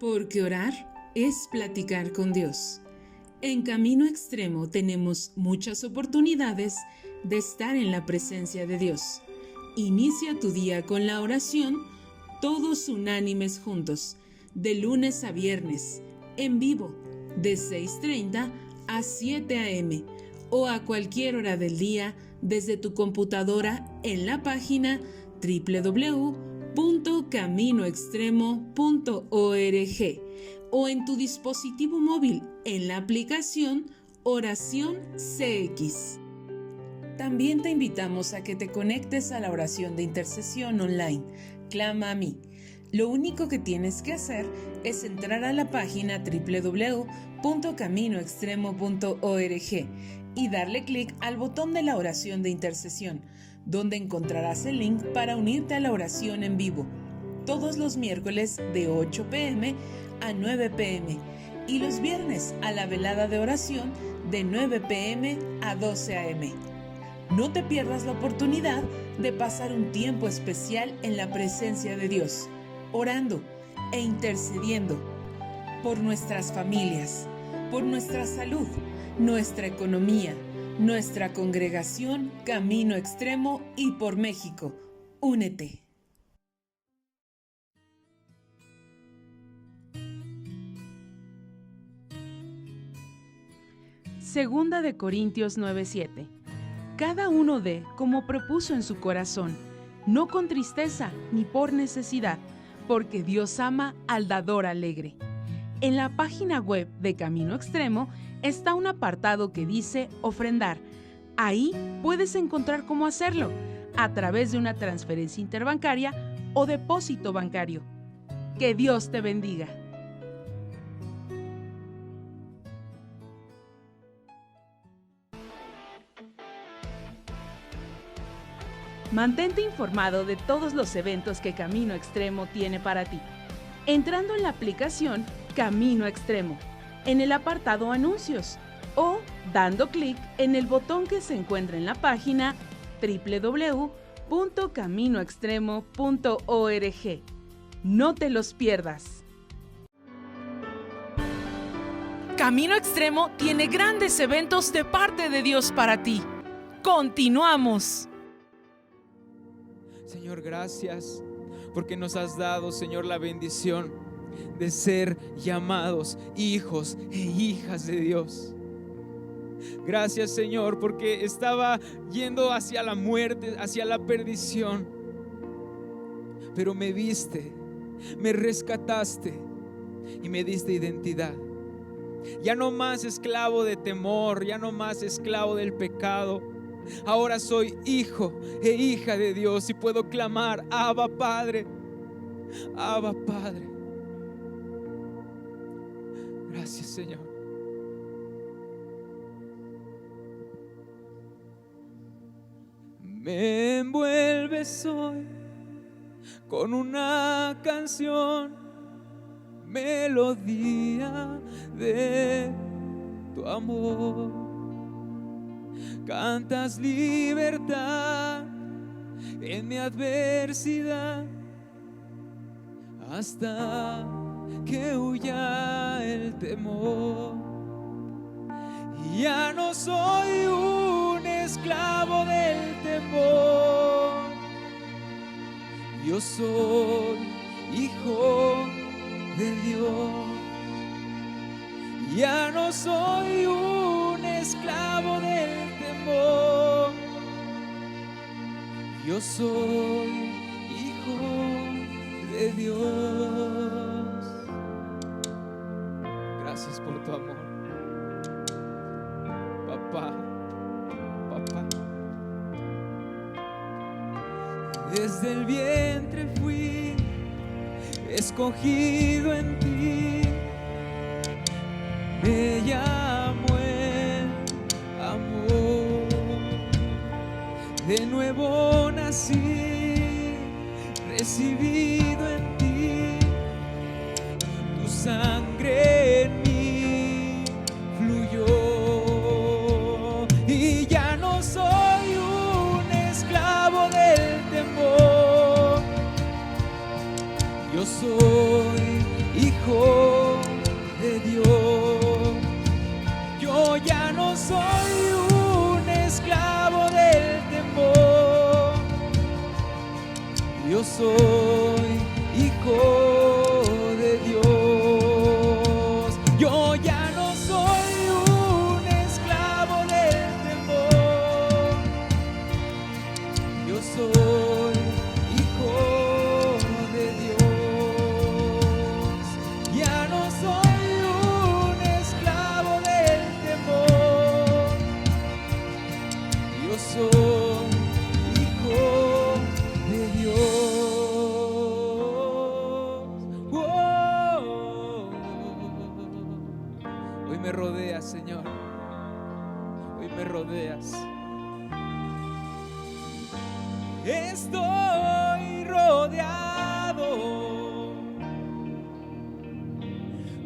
Porque orar es platicar con Dios. En Camino Extremo tenemos muchas oportunidades de estar en la presencia de Dios. Inicia tu día con la oración, todos unánimes juntos, de lunes a viernes, en vivo, de 6:30 a 7 a.m. o a cualquier hora del día desde tu computadora en la página www.caminoextremo.org o en tu dispositivo móvil en la aplicación Oración CX. También te invitamos a que te conectes a la oración de intercesión online, Clama a mí. Lo único que tienes que hacer es entrar a la página www.caminoextremo.org y darle clic al botón de la oración de intercesión, donde encontrarás el link para unirte a la oración en vivo, todos los miércoles de 8 p.m. a 9 p.m. y los viernes a la velada de oración de 9 p.m. a 12 a.m. No te pierdas la oportunidad de pasar un tiempo especial en la presencia de Dios, orando e intercediendo por nuestras familias, por nuestra salud, nuestra economía, nuestra congregación Camino Extremo y por México. Únete. Segunda de Corintios 9:7. Cada uno dé como propuso en su corazón, no con tristeza ni por necesidad, porque Dios ama al dador alegre. En la página web de Camino Extremo está un apartado que dice ofrendar. Ahí puedes encontrar cómo hacerlo, a través de una transferencia interbancaria o depósito bancario. Que Dios te bendiga. Mantente informado de todos los eventos que Camino Extremo tiene para ti, entrando en la aplicación Camino Extremo, en el apartado Anuncios, o dando clic en el botón que se encuentra en la página www.caminoextremo.org. No te los pierdas. Camino Extremo tiene grandes eventos de parte de Dios para ti. ¡Continuamos! Señor, gracias porque nos has dado, Señor, la bendición de ser llamados hijos e hijas de Dios. Gracias, Señor, porque estaba yendo hacia la muerte, hacia la perdición, pero me viste, me rescataste y me diste identidad. Ya no más esclavo de temor, ya no más esclavo del pecado. Ahora soy hijo e hija de Dios y puedo clamar: Abba Padre, Abba Padre. Gracias, Señor. Me envuelves hoy con una canción, melodía de tu amor. Cantas libertad en mi adversidad hasta que huya el temor. Y ya no soy un esclavo del temor. Yo soy hijo de Dios. Ya no soy un esclavo del temor. Yo soy hijo de Dios. Gracias por tu amor, papá, papá. Desde el vientre fui escogido en ti. Me llamó el amor. De nuevo nací, recibido en ti. Tu sangre en mí fluyó. Y ya no soy un esclavo del temor. Yo soy hijo me rodeas, Señor. Hoy me rodeas. Estoy rodeado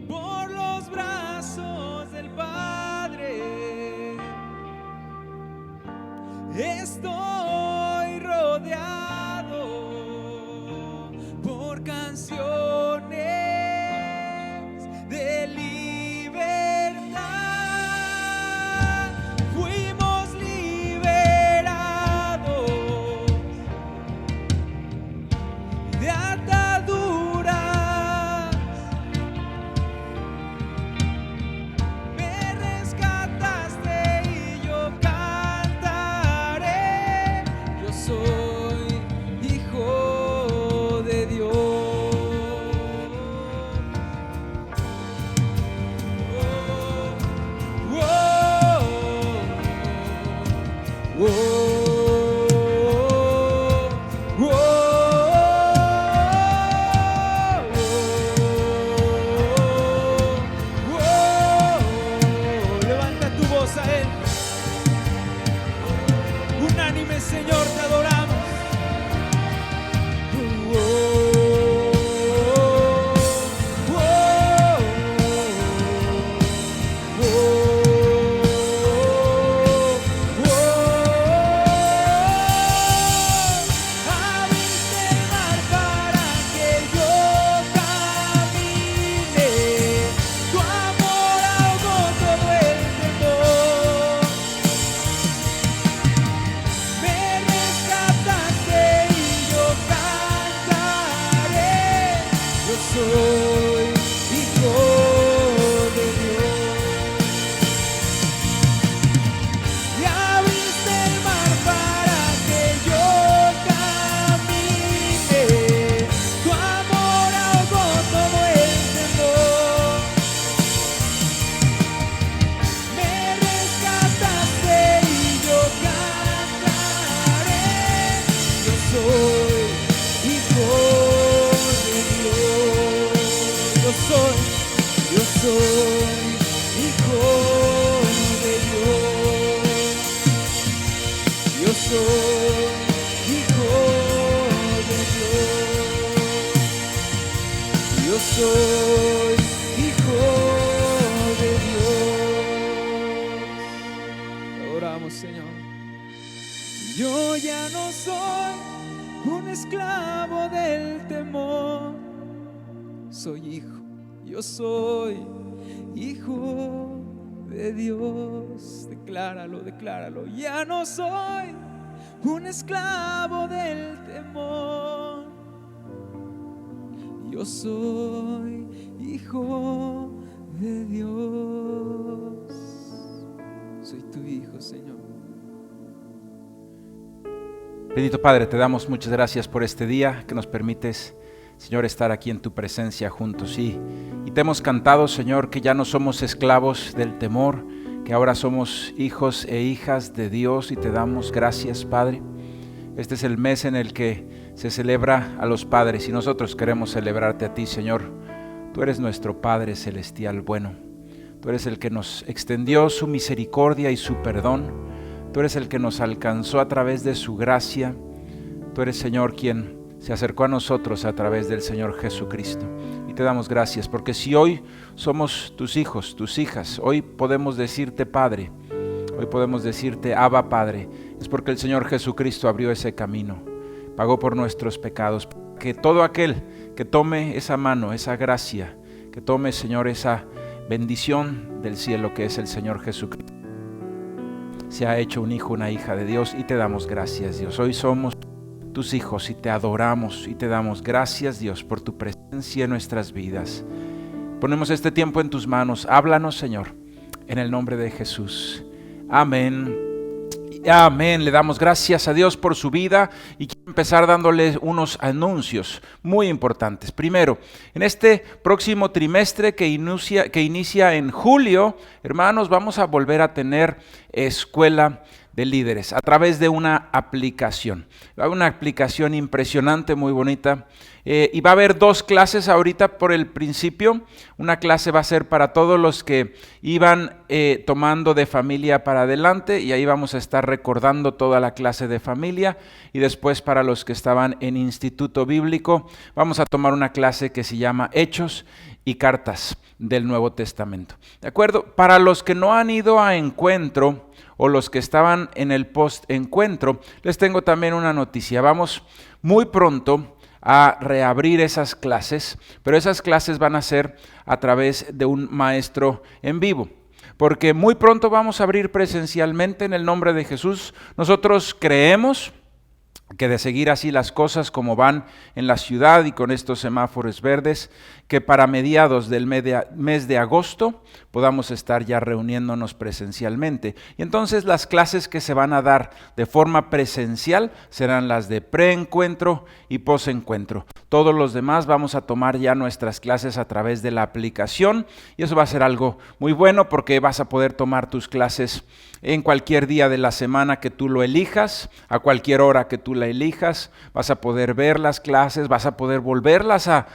por los brazos del Padre. Estoy rodeado por canciones de libertad. Fuimos liberados de ataduras. Me rescataste y yo cantaré. Yo soy hijo de Dios. Levanta tu voz a Él. Unánime, Señor, te adoramos. Abriste el mar para que yo camine. Tu amor ahogó todo el temor. Me rescataste y yo cantaré. Yo soy hijo de Dios. Y abriste el mar para que yo camine. Tu amor ahogó todo el temor. Me rescataste y yo cantaré. Yo soy hijo de Dios. Yo soy hijo de Dios. Yo soy hijo de Dios. Yo soy hijo de Dios. Te adoramos, Señor. Yo ya no soy un esclavo del temor. Soy hijo. Yo soy hijo de Dios. Decláralo, decláralo. Ya no soy un esclavo del temor. Yo soy hijo de Dios. Soy tu hijo, Señor. Bendito Padre, te damos muchas gracias por este día que nos permites, Señor, estar aquí en tu presencia juntos. Y te hemos cantado, Señor, que ya no somos esclavos del temor, que ahora somos hijos e hijas de Dios, y te damos gracias, Padre. Este es el mes en el que se celebra a los padres y nosotros queremos celebrarte a ti, Señor. Tú eres nuestro Padre celestial bueno. Tú eres el que nos extendió su misericordia y su perdón. Tú eres el que nos alcanzó a través de su gracia. Tú eres, Señor, quien se acercó a nosotros a través del Señor Jesucristo. Y te damos gracias, porque si hoy somos tus hijos, tus hijas, hoy podemos decirte Padre, hoy podemos decirte Abba Padre, es porque el Señor Jesucristo abrió ese camino, pagó por nuestros pecados. Que todo aquel que tome esa mano, esa gracia, que tome, Señor, esa bendición del cielo que es el Señor Jesucristo, se ha hecho un hijo, una hija de Dios, y te damos gracias, Dios. Hoy somos tus hijos y te adoramos y te damos gracias, Dios, por tu presencia en nuestras vidas. Ponemos este tiempo en tus manos. Háblanos, Señor, en el nombre de Jesús. Amén. Amén. Le damos gracias a Dios por su vida y quiero empezar dándole unos anuncios muy importantes. Primero, en este próximo trimestre que inicia en julio, hermanos, vamos a volver a tener Escuela de Líderes a través de una aplicación. Una aplicación impresionante, muy bonita. Y va a haber 2 clases ahorita por el principio. Una clase va a ser para todos los que iban tomando de familia para adelante, y ahí vamos a estar recordando toda la clase de familia. Y después para los que estaban en Instituto Bíblico, vamos a tomar una clase que se llama Hechos y Cartas del Nuevo Testamento. ¿De acuerdo? Para los que no han ido a encuentro o los que estaban en el post-encuentro, les tengo también una noticia. Vamos muy pronto a reabrir esas clases, pero esas clases van a ser a través de un maestro en vivo, porque muy pronto vamos a abrir presencialmente en el nombre de Jesús. Nosotros creemos que de seguir así las cosas como van en la ciudad y con estos semáforos verdes, que para mediados del mes de agosto podamos estar ya reuniéndonos presencialmente. Y entonces las clases que se van a dar de forma presencial serán las de preencuentro y posencuentro. Todos los demás vamos a tomar ya nuestras clases a través de la aplicación, y eso va a ser algo muy bueno porque vas a poder tomar tus clases en cualquier día de la semana que tú lo elijas, a cualquier hora que tú la elijas. Vas a poder ver las clases, vas a poder volverlas a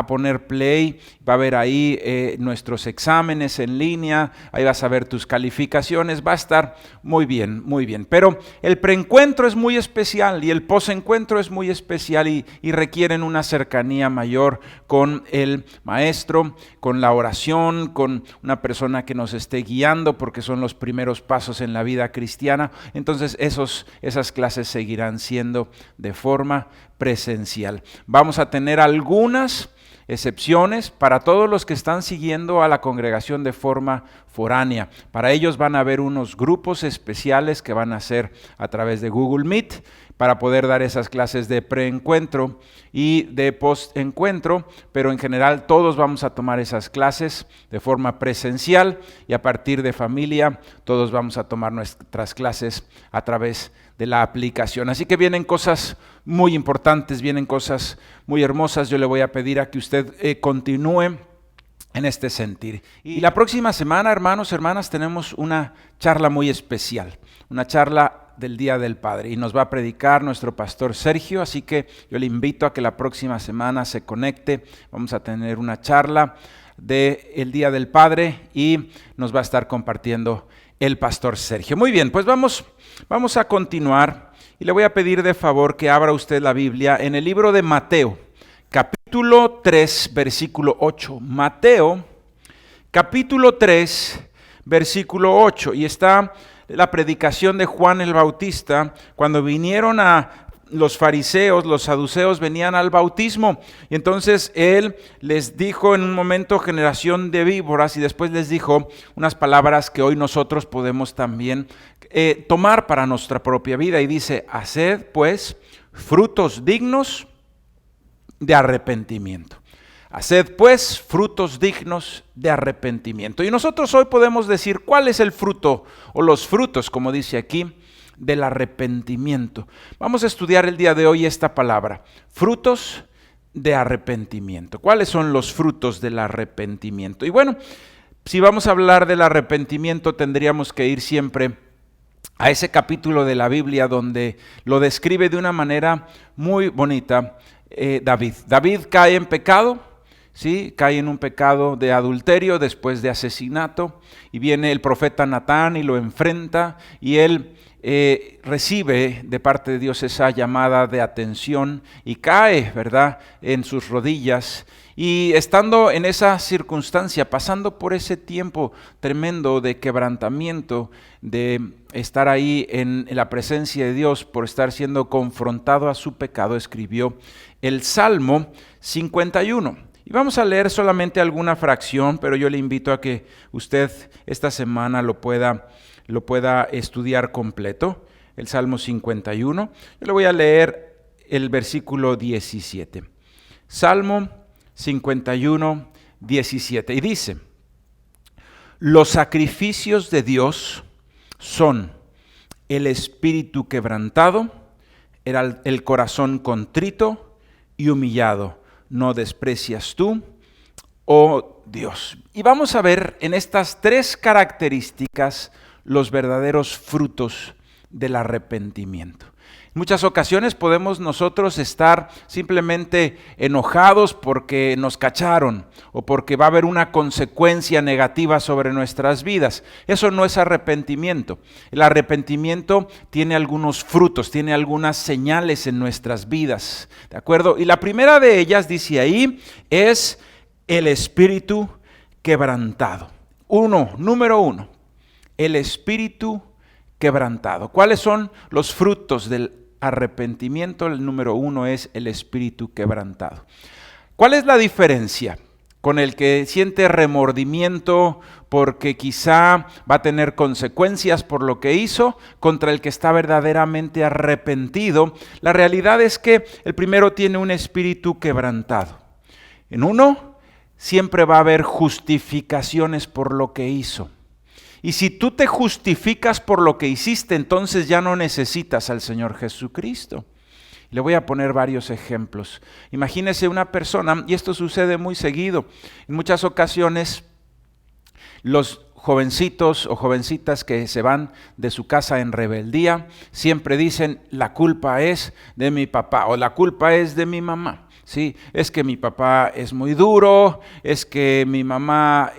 poner play. Va a haber ahí nuestros exámenes en línea, ahí vas a ver tus calificaciones. Va a estar muy bien, muy bien. Pero el preencuentro es muy especial y el posencuentro es muy especial, y requieren una cercanía mayor con el maestro, con la oración, con una persona que nos esté guiando, porque son los primeros pasos en la vida cristiana. Entonces esas clases seguirán siendo de forma presencial. Vamos a tener algunas excepciones para todos los que están siguiendo a la congregación de forma foránea. Para ellos van a haber unos grupos especiales que van a ser a través de Google Meet, para poder dar esas clases de preencuentro y de postencuentro, pero en general todos vamos a tomar esas clases de forma presencial, y a partir de familia todos vamos a tomar nuestras clases a través de la aplicación. Así que vienen cosas muy importantes, vienen cosas muy hermosas. Yo le voy a pedir a que usted continúe en este sentir. Y la próxima semana, hermanos, hermanas, tenemos una charla muy especial, una charla del Día del Padre, y nos va a predicar nuestro pastor Sergio, así que yo le invito a que la próxima semana se conecte. Vamos a tener una charla del Día del Padre y nos va a estar compartiendo el pastor Sergio. Muy bien, pues vamos a continuar, y le voy a pedir de favor que abra usted la Biblia en el libro de Mateo, capítulo 3, versículo 8. Mateo, capítulo 3, versículo 8, y está la predicación de Juan el Bautista cuando vinieron a los fariseos, los saduceos venían al bautismo, y entonces él les dijo en un momento: generación de víboras, y después les dijo unas palabras que hoy nosotros podemos también tomar para nuestra propia vida, y dice: haced pues frutos dignos de arrepentimiento. Haced pues frutos dignos de arrepentimiento. Y nosotros hoy podemos decir cuál es el fruto, o los frutos, como dice aquí, del arrepentimiento. Vamos a estudiar el día de hoy esta palabra: frutos de arrepentimiento. ¿Cuáles son los frutos del arrepentimiento? Y bueno, si vamos a hablar del arrepentimiento, tendríamos que ir siempre a ese capítulo de la Biblia donde lo describe de una manera muy bonita David. David cae en pecado, ¿sí? Cae en un pecado de adulterio después de asesinato, y viene el profeta Natán y lo enfrenta, y él recibe de parte de Dios esa llamada de atención y cae, ¿verdad?, en sus rodillas. Y estando en esa circunstancia, pasando por ese tiempo tremendo de quebrantamiento, de estar ahí en la presencia de Dios, por estar siendo confrontado a su pecado, escribió el Salmo 51. Y vamos a leer solamente alguna fracción, pero yo le invito a que usted esta semana lo pueda estudiar completo, el Salmo 51. Yo le voy a leer el versículo 17. Salmo 51, 17. Y dice: los sacrificios de Dios son el espíritu quebrantado, el corazón contrito y humillado. No desprecias tú, oh Dios. Y vamos a ver en estas 3 características los verdaderos frutos del arrepentimiento. En muchas ocasiones podemos nosotros estar simplemente enojados porque nos cacharon o porque va a haber una consecuencia negativa sobre nuestras vidas. Eso no es arrepentimiento. El arrepentimiento tiene algunos frutos, tiene algunas señales en nuestras vidas, ¿de acuerdo? Y la primera de ellas, dice ahí, es el espíritu quebrantado. Número uno, el espíritu quebrantado. ¿Cuáles son los frutos del arrepentimiento? El número uno es el espíritu quebrantado. ¿Cuál es la diferencia con el que siente remordimiento porque quizá va a tener consecuencias por lo que hizo, contra el que está verdaderamente arrepentido? La realidad es que el primero tiene un espíritu quebrantado. En uno siempre va a haber justificaciones por lo que hizo. Y si tú te justificas por lo que hiciste, entonces ya no necesitas al Señor Jesucristo. Le voy a poner varios ejemplos. Imagínese una persona, y esto sucede muy seguido, en muchas ocasiones los jovencitos o jovencitas que se van de su casa en rebeldía, siempre dicen, la culpa es de mi papá o la culpa es de mi mamá. Sí, es que mi papá es muy duro, es que mi mamá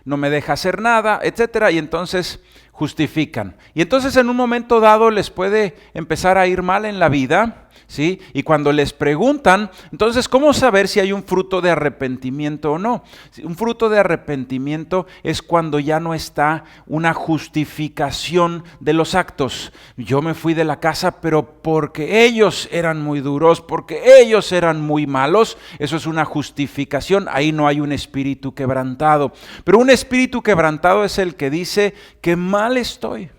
no me deja hacer nada, etcétera, y entonces justifican. Y entonces en un momento dado les puede empezar a ir mal en la vida, ¿sí? Y cuando les preguntan, entonces, ¿cómo saber si hay un fruto de arrepentimiento o no? Un fruto de arrepentimiento es cuando ya no está una justificación de los actos. Yo me fui de la casa, pero porque ellos eran muy duros, porque ellos eran muy malos, eso es una justificación. Ahí no hay un espíritu quebrantado. Pero un espíritu quebrantado es el que dice que mal estoy.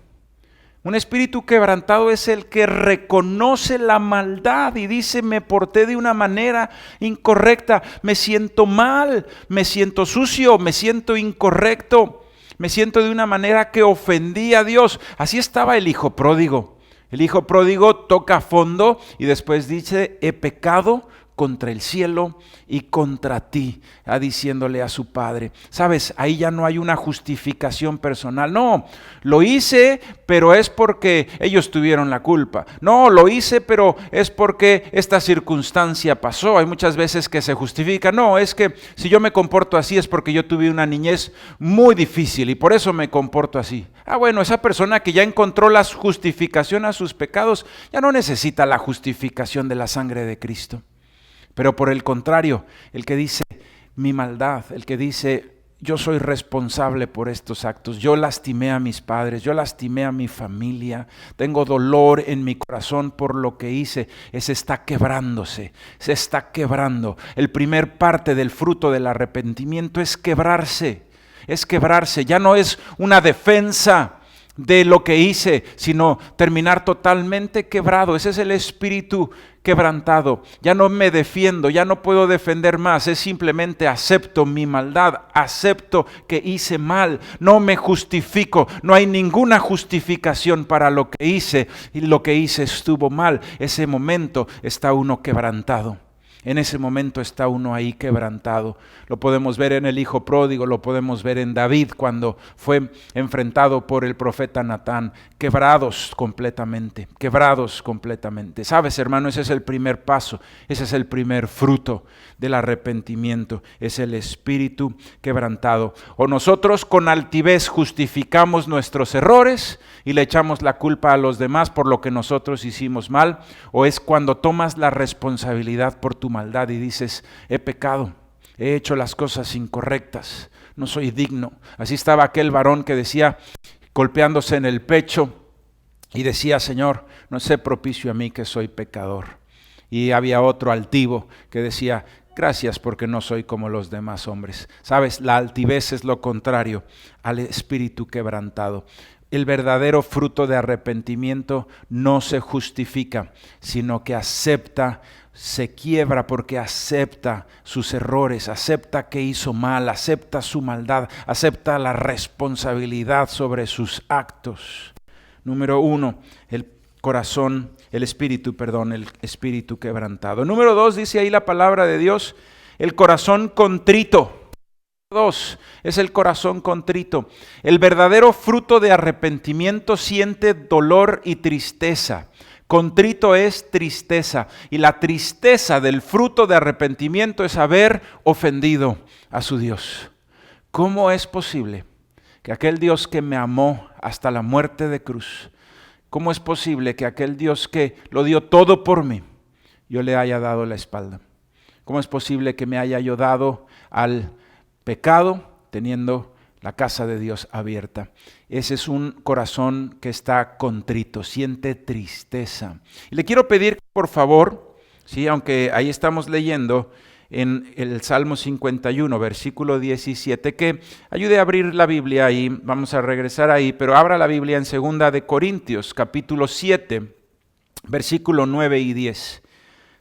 Un espíritu quebrantado es el que reconoce la maldad y dice, me porté de una manera incorrecta, me siento mal, me siento sucio, me siento incorrecto, me siento de una manera que ofendí a Dios. Así estaba el hijo pródigo. El hijo pródigo toca fondo y después dice, he pecado contra el cielo y contra ti, diciéndole a su padre. Sabes, ahí ya no hay una justificación personal. No, lo hice, pero es porque ellos tuvieron la culpa. No, lo hice, pero es porque esta circunstancia pasó. Hay muchas veces que se justifica. No, es que si yo me comporto así es porque yo tuve una niñez muy difícil y por eso me comporto así. Bueno, esa persona que ya encontró la justificación a sus pecados, ya no necesita la justificación de la sangre de Cristo. Pero por el contrario, el que dice mi maldad, el que dice yo soy responsable por estos actos, yo lastimé a mis padres, yo lastimé a mi familia, tengo dolor en mi corazón por lo que hice, ese está quebrándose, se está quebrando. El primer parte del fruto del arrepentimiento es quebrarse, ya no es una defensa de lo que hice, sino terminar totalmente quebrado. Ese es el espíritu quebrantado. Ya no me defiendo, ya no puedo defender más, es simplemente acepto mi maldad, acepto que hice mal, no me justifico, no hay ninguna justificación para lo que hice y lo que hice estuvo mal. Ese momento está uno quebrantado. En ese momento está uno ahí quebrantado. Lo podemos ver en el hijo pródigo, lo podemos ver en David cuando fue enfrentado por el profeta Natán. Quebrados completamente. Sabes, hermano, ese es el primer paso, ese es el primer fruto del arrepentimiento, es el espíritu quebrantado. O nosotros con altivez justificamos nuestros errores y le echamos la culpa a los demás por lo que nosotros hicimos mal, o es cuando tomas la responsabilidad por tu maldad y dices, he pecado, he hecho las cosas incorrectas, no soy digno. Así estaba aquel varón que decía, golpeándose en el pecho, y decía, Señor, no sé propicio a mí que soy pecador. Y había otro altivo que decía, gracias porque no soy como los demás hombres. Sabes, la altivez es lo contrario al espíritu quebrantado. El verdadero fruto de arrepentimiento no se justifica, sino que acepta, se quiebra porque acepta sus errores, acepta que hizo mal, acepta su maldad, acepta la responsabilidad sobre sus actos. Número uno, el espíritu quebrantado. Número dos, dice ahí la palabra de Dios, el corazón contrito. 2 es el corazón contrito. El verdadero fruto de arrepentimiento siente dolor y tristeza. Contrito es tristeza, y la tristeza del fruto de arrepentimiento es haber ofendido a su Dios. ¿Cómo es posible que aquel Dios que me amó hasta la muerte de cruz, cómo es posible que aquel Dios que lo dio todo por mí, yo le haya dado la espalda? ¿Cómo es posible que me haya yo dado al pecado teniendo la casa de Dios abierta? Ese es un corazón que está contrito, siente tristeza. Y le quiero pedir, por favor, ¿sí? Aunque ahí estamos leyendo en el Salmo 51, versículo 17, que ayude a abrir la Biblia ahí, vamos a regresar ahí, pero abra la Biblia en 2 de Corintios, capítulo 7, versículo 9 y 10.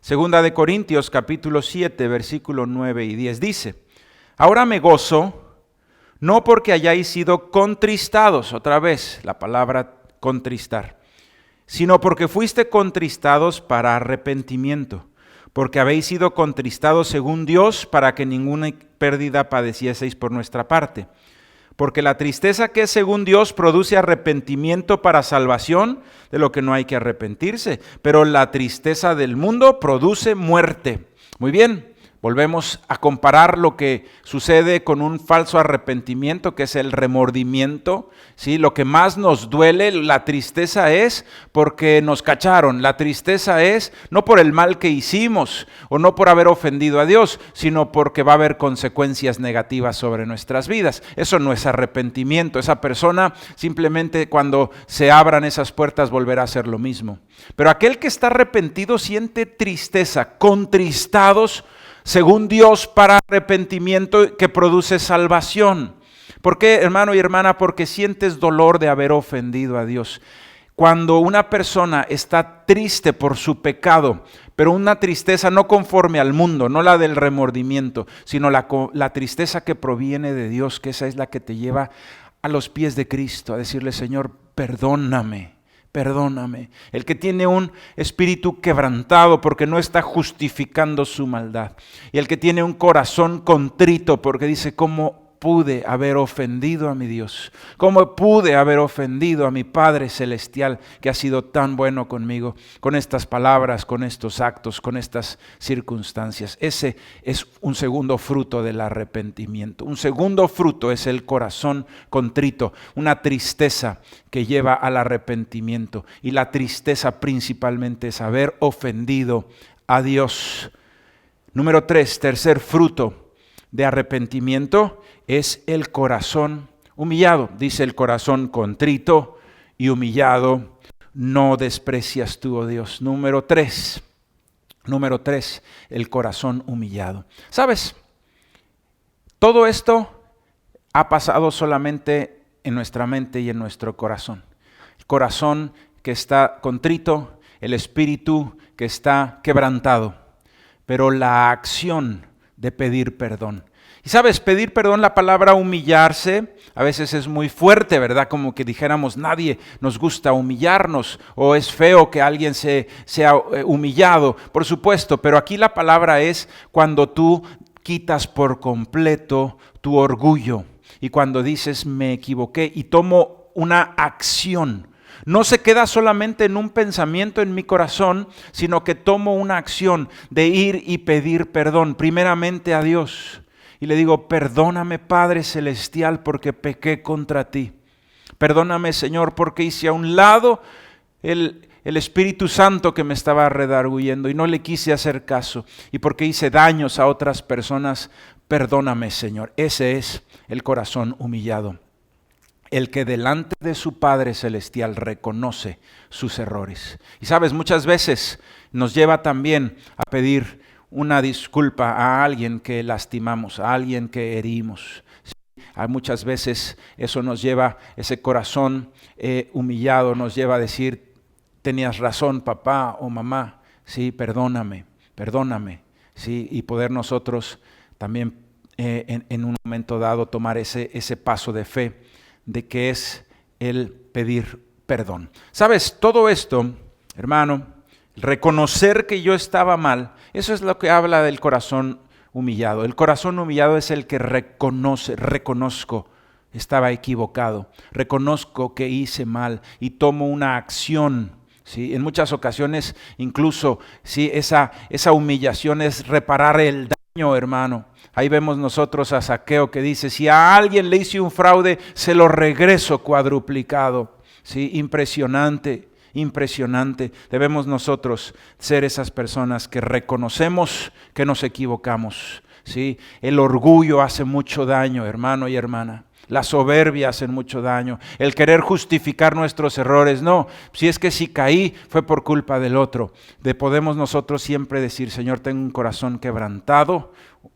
2 de Corintios, capítulo 7, versículo 9 y 10, dice: ahora me gozo, no porque hayáis sido contristados, otra vez la palabra contristar, sino porque fuiste contristados para arrepentimiento, porque habéis sido contristados según Dios, para que ninguna pérdida padecieseis por nuestra parte. Porque la tristeza que es según Dios produce arrepentimiento para salvación, de lo que no hay que arrepentirse, pero la tristeza del mundo produce muerte. Muy bien. Volvemos a comparar lo que sucede con un falso arrepentimiento, que es el remordimiento, ¿sí? Lo que más nos duele, la tristeza es porque nos cacharon. La tristeza es no por el mal que hicimos o no por haber ofendido a Dios, sino porque va a haber consecuencias negativas sobre nuestras vidas. Eso no es arrepentimiento. Esa persona simplemente cuando se abran esas puertas volverá a hacer lo mismo. Pero aquel que está arrepentido siente tristeza, contristados según Dios para arrepentimiento que produce salvación. ¿Por qué, hermano y hermana? Porque sientes dolor de haber ofendido a Dios. Cuando una persona está triste por su pecado, pero una tristeza no conforme al mundo, no la del remordimiento, sino la tristeza que proviene de Dios, que esa es la que te lleva a los pies de Cristo, a decirle: Señor, perdóname. Perdóname. El que tiene un espíritu quebrantado porque no está justificando su maldad. Y el que tiene un corazón contrito porque dice: ¿cómo pude haber ofendido a mi Dios? ¿Cómo pude haber ofendido a mi Padre Celestial, que ha sido tan bueno conmigo, con estas palabras, con estos actos, con estas circunstancias? Ese es un segundo fruto del arrepentimiento. Un segundo fruto es el corazón contrito, una tristeza que lleva al arrepentimiento. Y la tristeza principalmente es haber ofendido a Dios. Número 3, tercer fruto de arrepentimiento es el corazón humillado. Dice: el corazón contrito y humillado no desprecias tú, oh Dios. Número 3, el corazón humillado. ¿Sabes? Todo esto ha pasado solamente en nuestra mente y en nuestro corazón. El corazón que está contrito, el espíritu que está quebrantado, pero la acción de pedir perdón. Y sabes, pedir perdón, la palabra humillarse, a veces es muy fuerte, ¿verdad? Como que dijéramos: nadie nos gusta humillarnos, o es feo que alguien sea humillado, por supuesto, pero aquí la palabra es cuando tú quitas por completo tu orgullo, y cuando dices: me equivoqué, y tomo una acción. No se queda solamente en un pensamiento en mi corazón, sino que tomo una acción de ir y pedir perdón, primeramente a Dios. Y le digo: perdóname, Padre Celestial, porque pequé contra ti. Perdóname, Señor, porque hice a un lado el Espíritu Santo que me estaba redarguyendo y no le quise hacer caso. Y porque hice daños a otras personas, perdóname, Señor. Ese es el corazón humillado. El que delante de su Padre Celestial reconoce sus errores. Y sabes, muchas veces nos lleva también a pedir una disculpa a alguien que lastimamos, a alguien que herimos. Muchas veces eso nos lleva, ese corazón humillado nos lleva a decir: tenías razón, papá o mamá, sí, perdóname, sí, y poder nosotros también en un momento dado tomar ese paso de fe, de que es el pedir perdón. ¿Sabes? Todo esto, hermano, reconocer que yo estaba mal, eso es lo que habla del corazón humillado. El corazón humillado es el que reconozco, estaba equivocado, reconozco que hice mal y tomo una acción. ¿Sí? En muchas ocasiones incluso ¿sí? esa humillación es reparar el daño, hermano. Ahí vemos nosotros a Zaqueo que dice, si a alguien le hice un fraude, se lo regreso cuadruplicado. ¿Sí? Impresionante. Debemos nosotros ser esas personas que reconocemos que nos equivocamos. ¿Sí? El orgullo hace mucho daño, hermano y hermana. La soberbia hace mucho daño. El querer justificar nuestros errores. No, si caí fue por culpa del otro. Podemos nosotros siempre decir, Señor, tengo un corazón quebrantado.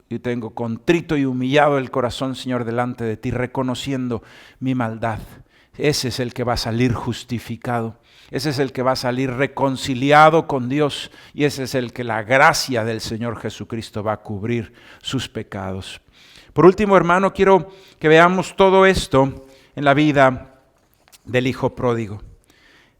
Yo tengo contrito y humillado el corazón, Señor, delante de ti, reconociendo mi maldad. Ese es el que va a salir justificado. Ese es el que va a salir reconciliado con Dios. Y ese es el que la gracia del Señor Jesucristo va a cubrir sus pecados. Por último, hermano, quiero que veamos todo esto en la vida del hijo pródigo.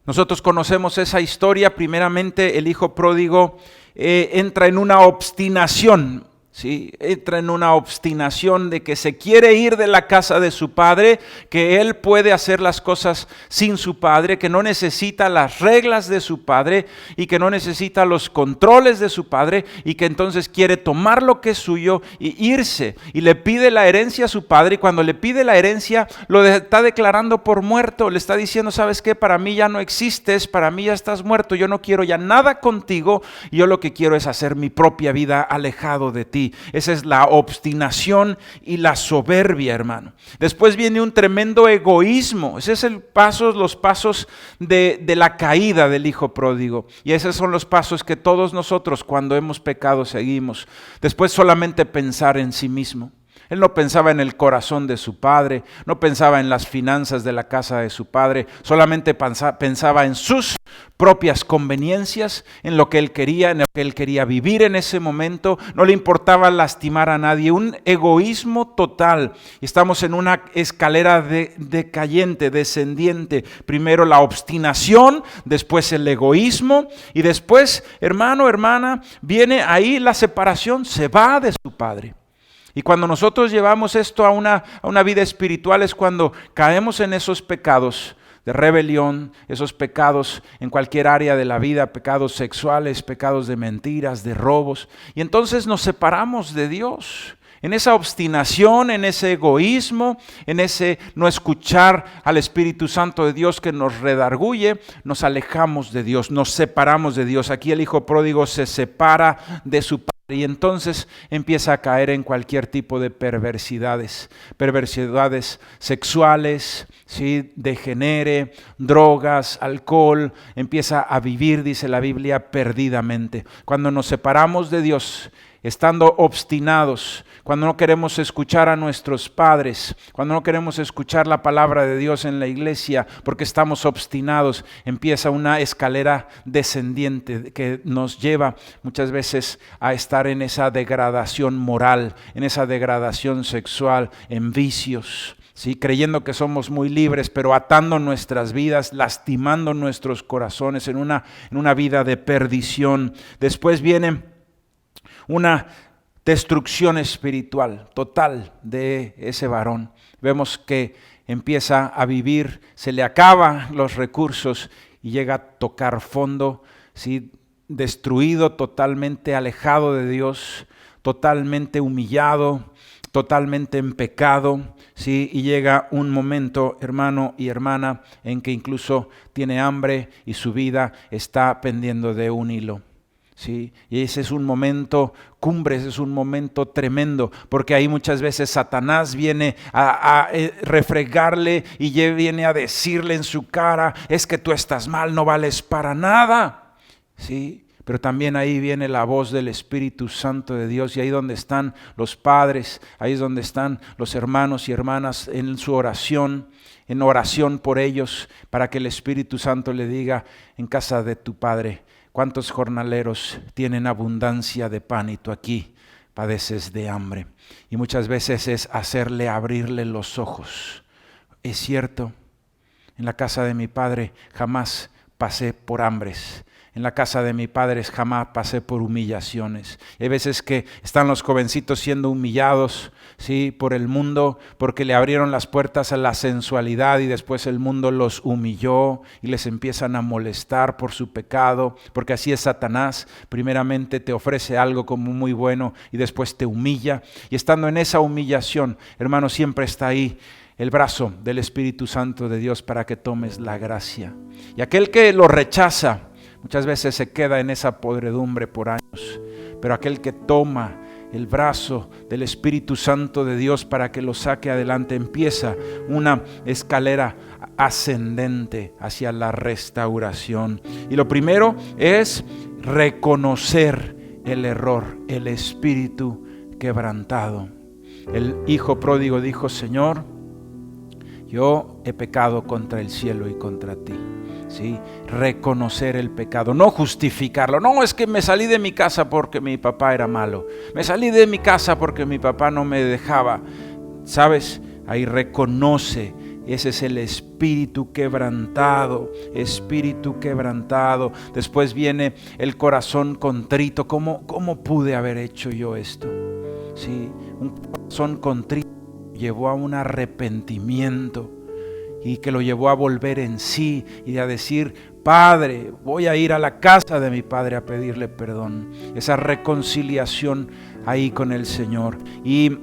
Nosotros conocemos esa historia. Primeramente, el hijo pródigo entra en una obstinación. ¿Sí? Entra en una obstinación de que se quiere ir de la casa de su padre, que él puede hacer las cosas sin su padre, que no necesita las reglas de su padre y que no necesita los controles de su padre y que entonces quiere tomar lo que es suyo y irse. Y le pide la herencia a su padre y cuando le pide la herencia lo está declarando por muerto, le está diciendo, ¿sabes qué? Para mí ya no existes, para mí ya estás muerto, yo no quiero ya nada contigo, yo lo que quiero es hacer mi propia vida alejado de ti. Esa es la obstinación y la soberbia, hermano. Después viene un tremendo egoísmo. Ese es los pasos de la caída del hijo pródigo. Y esos son los pasos que todos nosotros cuando hemos pecado seguimos. Después solamente pensar en sí mismo. Él no pensaba en el corazón de su padre, no pensaba en las finanzas de la casa de su padre, solamente pensaba en sus propias conveniencias, en lo que él quería, en lo que él quería vivir en ese momento, no le importaba lastimar a nadie, un egoísmo total. Estamos en una escalera decayente, descendiente, primero la obstinación, después el egoísmo y después, hermano, hermana, viene ahí la separación, se va de su padre. Y cuando nosotros llevamos esto a una vida espiritual es cuando caemos en esos pecados de rebelión, esos pecados en cualquier área de la vida, pecados sexuales, pecados de mentiras, de robos. Y entonces nos separamos de Dios. En esa obstinación, en ese egoísmo, en ese no escuchar al Espíritu Santo de Dios que nos redarguye, nos alejamos de Dios, nos separamos de Dios. Aquí el hijo pródigo se separa de su padre. Y entonces empieza a caer en cualquier tipo de perversidades sexuales, ¿sí? Degenere, drogas, alcohol, empieza a vivir, dice la Biblia, perdidamente. Cuando nos separamos de Dios, estando obstinados, cuando no queremos escuchar a nuestros padres, cuando no queremos escuchar la palabra de Dios en la iglesia, porque estamos obstinados, empieza una escalera descendiente que nos lleva muchas veces a estar en esa degradación moral, en esa degradación sexual, en vicios. ¿Sí? Creyendo que somos muy libres, pero atando nuestras vidas, lastimando nuestros corazones en una vida de perdición. Después viene una destrucción espiritual total de ese varón. Vemos que empieza a vivir, se le acaban los recursos y llega a tocar fondo, ¿sí? Destruido, totalmente alejado de Dios, totalmente humillado, totalmente en pecado, ¿sí? Y llega un momento, hermano y hermana, en que incluso tiene hambre y su vida está pendiendo de un hilo. ¿Sí? Y ese es un momento cumbre, ese es un momento tremendo, porque ahí muchas veces Satanás viene a refregarle y viene a decirle en su cara, es que tú estás mal, no vales para nada, ¿sí? Pero también ahí viene la voz del Espíritu Santo de Dios y ahí donde están los padres, ahí es donde están los hermanos y hermanas en su oración, en oración por ellos, para que el Espíritu Santo le diga en casa de tu Padre, ¿cuántos jornaleros tienen abundancia de pan y tú aquí padeces de hambre? Y muchas veces es hacerle abrirle los ojos. Es cierto, en la casa de mi padre jamás pasé por hambres. En la casa de mi padre jamás pasé por humillaciones. Hay veces que están los jovencitos siendo humillados, ¿sí?, por el mundo, porque le abrieron las puertas a la sensualidad y después el mundo los humilló y les empiezan a molestar por su pecado, porque así es Satanás. Primeramente te ofrece algo como muy bueno y después te humilla. Y estando en esa humillación, hermano, siempre está ahí el brazo del Espíritu Santo de Dios para que tomes la gracia. Y aquel que lo rechaza, muchas veces se queda en esa podredumbre por años, pero aquel que toma el brazo del Espíritu Santo de Dios para que lo saque adelante, empieza una escalera ascendente hacia la restauración. Y lo primero es reconocer el error, el espíritu quebrantado. El hijo pródigo dijo: Señor, yo he pecado contra el cielo y contra ti. ¿Sí? Reconocer el pecado, no justificarlo. No, es que me salí de mi casa porque mi papá era malo. Me salí de mi casa porque mi papá no me dejaba. ¿Sabes? Ahí reconoce. Ese es el espíritu quebrantado, espíritu quebrantado. Después viene el corazón contrito. ¿Cómo pude haber hecho yo esto? ¿Sí? Un corazón contrito llevó a un arrepentimiento y que lo llevó a volver en sí y a decir: Padre, voy a ir a la casa de mi padre a pedirle perdón. Esa reconciliación ahí con el Señor y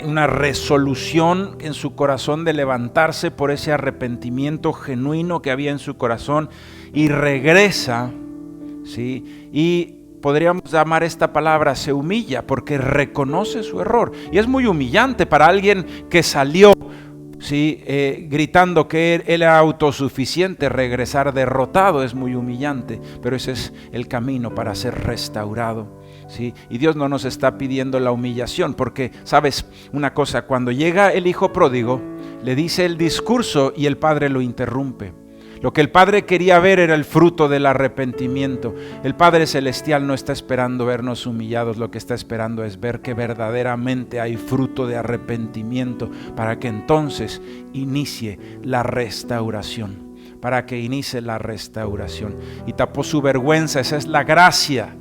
una resolución en su corazón de levantarse por ese arrepentimiento genuino que había en su corazón y regresa, ¿sí? Y podríamos llamar esta palabra se humilla porque reconoce su error. Y es muy humillante para alguien que salió, ¿sí?, gritando que él era autosuficiente. Regresar derrotado es muy humillante, pero ese es el camino para ser restaurado, ¿sí? Y Dios no nos está pidiendo la humillación, porque, ¿sabes una cosa? Cuando llega el hijo pródigo, le dice el discurso y el padre lo interrumpe. Lo que el Padre quería ver era el fruto del arrepentimiento. El Padre Celestial no está esperando vernos humillados, lo que está esperando es ver que verdaderamente hay fruto de arrepentimiento para que entonces inicie la restauración. Para que inicie la restauración. Y tapó su vergüenza, esa es la gracia,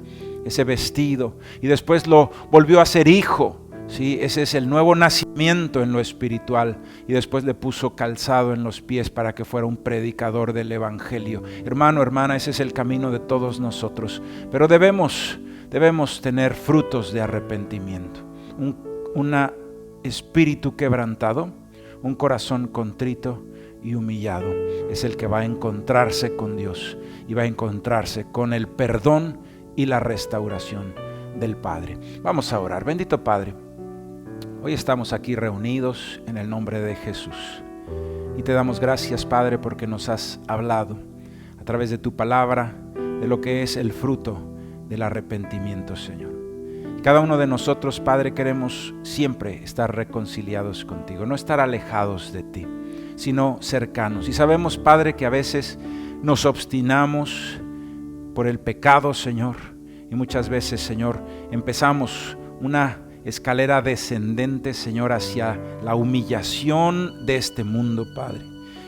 ese vestido. Y después lo volvió a ser hijo. Sí, ese es el nuevo nacimiento en lo espiritual. Y después le puso calzado en los pies para que fuera un predicador del evangelio. Hermano, hermana, ese es el camino de todos nosotros. Pero debemos tener frutos de arrepentimiento. Un espíritu quebrantado, un corazón contrito y humillado es el que va a encontrarse con Dios y va a encontrarse con el perdón y la restauración del Padre. Vamos a orar. Bendito Padre, hoy estamos aquí reunidos en el nombre de Jesús y te damos gracias, Padre, porque nos has hablado a través de tu palabra de lo que es el fruto del arrepentimiento, Señor. Cada uno de nosotros, Padre, queremos siempre estar reconciliados contigo, no estar alejados de ti, sino cercanos. Y sabemos, Padre, que a veces nos obstinamos por el pecado, Señor, y muchas veces, Señor, empezamos una escalera descendente, Señor, hacia la humillación de este mundo, Padre.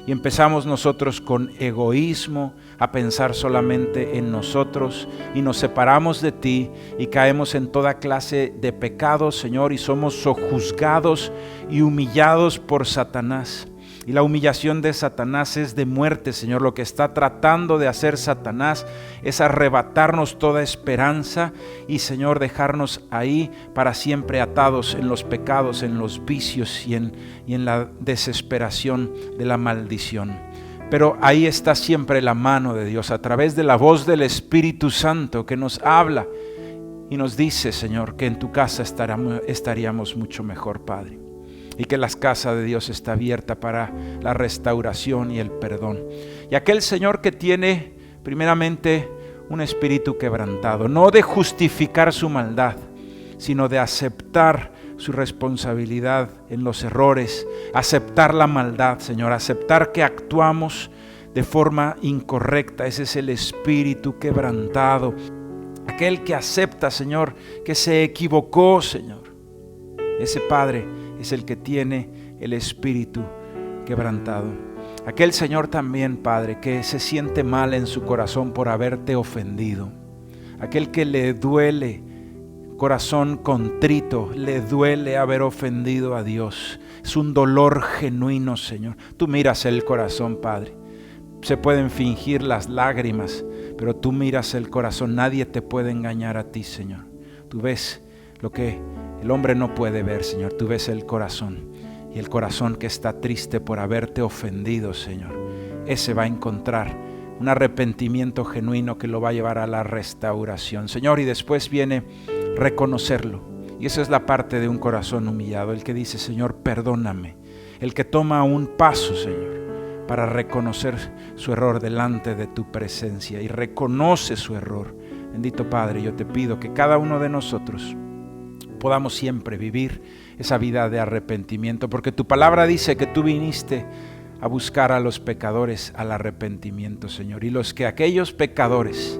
Y empezamos nosotros con egoísmo, a pensar solamente en nosotros, y nos separamos de ti y caemos en toda clase de pecados, Señor, y somos sojuzgados y humillados por Satanás. Y la humillación de Satanás es de muerte, Señor. Lo que está tratando de hacer Satanás es arrebatarnos toda esperanza y, Señor, dejarnos ahí para siempre atados en los pecados, en los vicios y en la desesperación de la maldición. Pero ahí está siempre la mano de Dios a través de la voz del Espíritu Santo que nos habla y nos dice, Señor, que en tu casa estaríamos mucho mejor, Padre. Y que la casa de Dios está abierta para la restauración y el perdón. Y aquel Señor que tiene primeramente un espíritu quebrantado, no de justificar su maldad, sino de aceptar su responsabilidad en los errores, aceptar la maldad, Señor, aceptar que actuamos de forma incorrecta. Ese es el espíritu quebrantado. Aquel que acepta, Señor, que se equivocó, Señor. Ese Padre es el que tiene el espíritu quebrantado. Aquel Señor también, Padre, que se siente mal en su corazón por haberte ofendido. Aquel que le duele, corazón contrito, le duele haber ofendido a Dios. Es un dolor genuino, Señor. Tú miras el corazón, Padre. Se pueden fingir las lágrimas, pero tú miras el corazón. Nadie te puede engañar a ti, Señor. Tú ves lo que el hombre no puede ver, Señor. Tú ves el corazón. Y el corazón que está triste por haberte ofendido, Señor, ese va a encontrar un arrepentimiento genuino que lo va a llevar a la restauración, Señor. Y después viene reconocerlo. Y esa es la parte de un corazón humillado, el que dice, Señor, perdóname. El que toma un paso, Señor, para reconocer su error delante de tu presencia y reconoce su error. Bendito Padre, yo te pido que cada uno de nosotros podamos siempre vivir esa vida de arrepentimiento, porque tu palabra dice que tú viniste a buscar a los pecadores al arrepentimiento, Señor. Y aquellos pecadores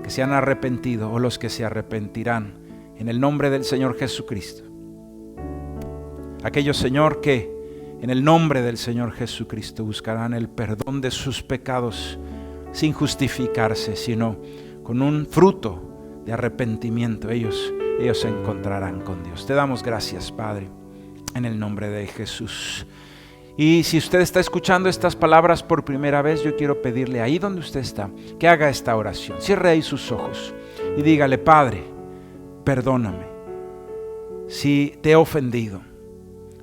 que se han arrepentido o los que se arrepentirán en el nombre del Señor Jesucristo, aquellos, Señor, que en el nombre del Señor Jesucristo buscarán el perdón de sus pecados sin justificarse, sino con un fruto de arrepentimiento, ellos se encontrarán con Dios. Te damos gracias, Padre, en el nombre de Jesús. Y si usted está escuchando estas palabras por primera vez, yo quiero pedirle ahí donde usted está, que haga esta oración. Cierre ahí sus ojos y dígale, Padre, perdóname si te he ofendido.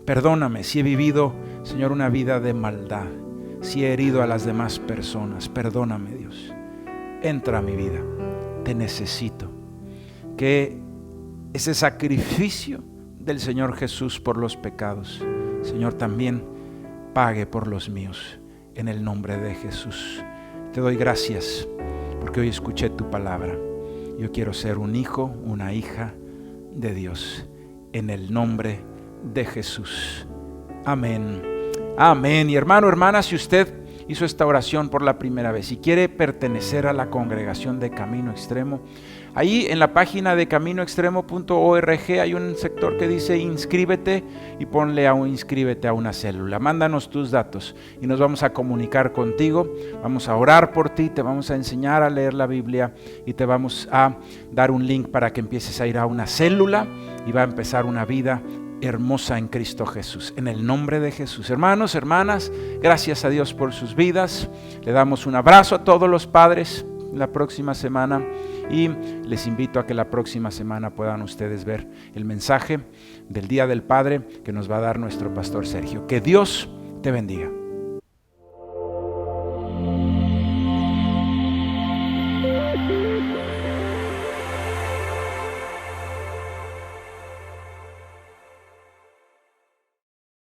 Perdóname si he vivido, Señor, una vida de maldad, si he herido a las demás personas. Perdóname, Dios. Entra a mi vida. Te necesito. Que ese sacrificio del Señor Jesús por los pecados, Señor, también pague por los míos, en el nombre de Jesús. Te doy gracias porque hoy escuché tu palabra. Yo quiero ser un hijo, una hija de Dios, en el nombre de Jesús. Amén. Amén. Y hermano, hermana, si usted hizo esta oración por la primera vez y quiere pertenecer a la congregación de Camino Extremo, ahí en la página de caminoextremo.org hay un sector que dice inscríbete y ponle inscríbete a una célula. Mándanos tus datos y nos vamos a comunicar contigo, vamos a orar por ti, te vamos a enseñar a leer la Biblia y te vamos a dar un link para que empieces a ir a una célula y va a empezar una vida hermosa en Cristo Jesús, en el nombre de Jesús. Hermanos, hermanas, gracias a Dios por sus vidas. Le damos un abrazo a todos los padres la próxima semana y les invito a que la próxima semana puedan ustedes ver el mensaje del Día del Padre que nos va a dar nuestro pastor Sergio. Que Dios te bendiga.